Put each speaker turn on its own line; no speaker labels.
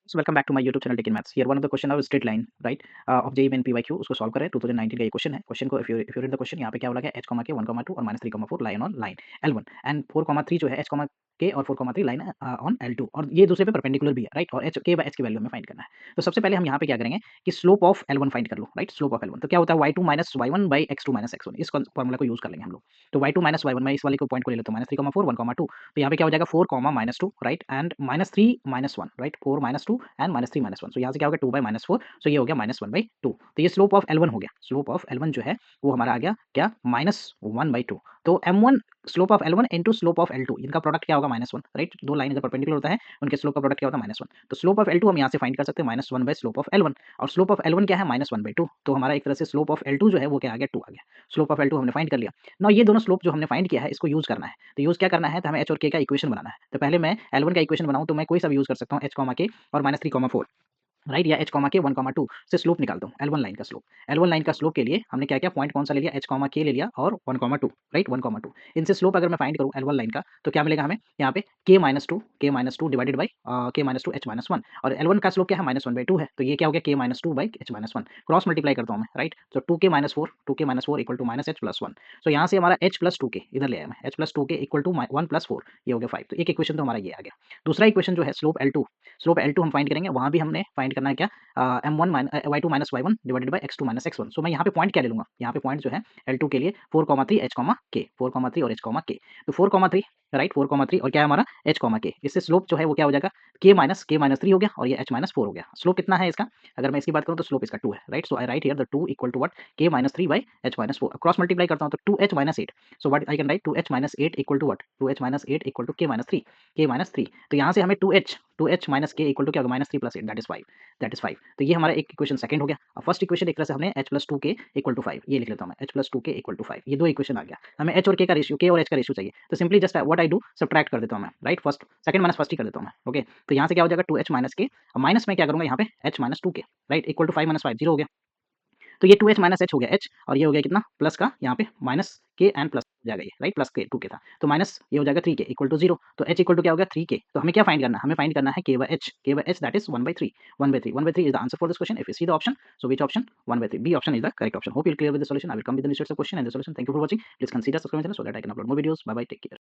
So welcome back to my YouTube channel Tech in Maths. Here one of the question of straight line, right? Of JEE Main PYQ उसको solve करें 2019 का ये question है. Question को if you read the question यहाँ पे क्या बोला गया h, k 1, 2 और -3, 4 line on line L1 and 4, 3 जो है h, k और 4, 3 line on L2 और ये दूसरे पे परपेंडिकुलर भी है, राइट? और h k by h की वैल्यू हमें फाइंड करना है. तो सबसे पहले हम यहाँ पे क्या करेंगे कि स्लोप ऑफ L1 फाइंड कर लो, राइट? स्लोप ऑफ L1 तो क्या होता है y2 minus y1 by x2 minus x1 इस फॉर्मूला को यूज कर लेंगे हम लोग. तो y2 माइनस y1 मैं इस वाले को पॉइंट को ले लेता हूँ -3, 4 1, 2 तो यहाँ पे क्या हो जाएगा 4, -2 राइट एंड -3 -1 राइट 4 -2 एंड -3 -1 सो यहाँ से क्या हो गया 2 बाई -4 सो ये हो गया -1/2 तो ये स्लोप ऑफ L1 हो गया. स्लोप ऑफ L1 जो है वो हमारा आ गया क्या -1/2 तो M1 slope of L1 into slope of L2 इनका प्रोडक्ट क्या होगा -1 राइट. दो लाइन अगर परपेंडिकुलर होता है उनके स्लोप का प्रोडक्ट क्या होता है -1 तो स्लोप ऑफ L2 हम यहाँ से फाइंड कर सकते हैं -1 बाई स्लोप ऑफ L1 और स्लोप ऑफ L1 क्या है -1/2 तो हमारा एक तरह से स्लोप ऑफ L2 जो है वो क्या आ गया 2 आ गया. स्लोप ऑफ L2 हमने फाइंड कर लिया. नाउ ये दोनों स्लोप जो हमने फाइंड किया है इसको यूज करना है. तो यूज क्या करना है तो हमें h और k का इक्वेशन बनाना है. तो पहले मैं L1 का इक्वेशन बनाऊं तो मैं कोई सा भी यूज कर सकता हूं h, k और -3, 4 राइट या h, k 1, 2 से स्लोप निकालता हूँ L1 लाइन का स्लोप. L1 लाइन का स्लोप के लिए हमने क्या किया पॉइंट कौन सा ले लिया h, k ले लिया और 1, 2 राइट 1, 2 इनसे स्लोप अगर मैं फाइंड करूँ L1 लाइन का तो क्या मिलेगा हमें यहाँ पे k-2 divided by k-2 h-1 और L1 का स्लोप क्या है -1/2 है तो ये क्या हो गया k-2 by h-1 cross multiply करता हूँ मैं राइट. तो 2k-4 इक्वल टू -h+1 सो यहाँ से हमारा h+2k इधर ले आया मैं h+2k इक्वल टू 1+4 ये हो गया 5 तो एक इक्वेशन तो हमारा ये आ गया. दूसरा इक्वेशन जो है स्लोप L2 हम फाइंड करेंगे वहाँ भी हमने फाइंड करना है क्या m1 y2 minus y1 divided by x2 minus x1 सो मैं यहाँ पे पॉइंट क्या ले लूंगा यहाँ पे पॉइंट जो है L2 के लिए 4, 3 h, k 4, 3 और h, k तो 4, 3 राइट 4, 3 और क्या है हमारा h, k इससे स्लोप जो है वो क्या हो जाएगा k-3 हो गया और ये h-4 हो गया. स्लोप कितना है इसका अगर मैं इसकी बात करूँ तो स्लोप इसका 2 है right. So I write here the 2 equal to what k-3 by h-4 cross multiply करता हूँ तो 2h-8 so what I can write 2h-8 equal to what 2h-8 equal to k-3 तो यहाँ से हमें 2h minus k equal to क्या होगा -3 + 8 that is 5 तो ये हमारा एक इक्वेशन सेकंड हो गया. अब फर्स्ट इक्वेशन एक तरह से हमने h+2k इक्वल टू 5 ये लिख लेता हूं मैं h+2k इक्वल टू 5 ये दो इक्वेशन आ गया. हमें h और k का रेशियो k और h का रेशियो चाहिए तो simply just what I do subtract कर देता हूं मैं right first second minus first ही कर देता हूं मैं ओके. तो यहाँ से क्या हो जाएगा 2h माइनस k माइनस में क्या करूंगा यहाँ पे h minus 2k right equal to 5 - 5 0 हो गया. तो ये 2h माइनस h हो गया h और ये हो गया कितना प्लस का यहाँ पे माइनस के एंड प्लस हो जाएगा ये राइट प्लस के 2k था तो माइनस ये हो जाएगा 3k इक्वल टू 0 तो h इक्वल टू क्या हो गया 3k तो हमें क्या फाइंड करना है हमें फाइंड करना है k/h that is 1/3 1/3 is the answer for this question. If you see the option so which option 1/3 B option is the correct option. Hope you clear with the solution. I will come with the next question and the solution. Thank you for watching. Please consider subscribing channel so that I can upload more videos. Bye bye take care.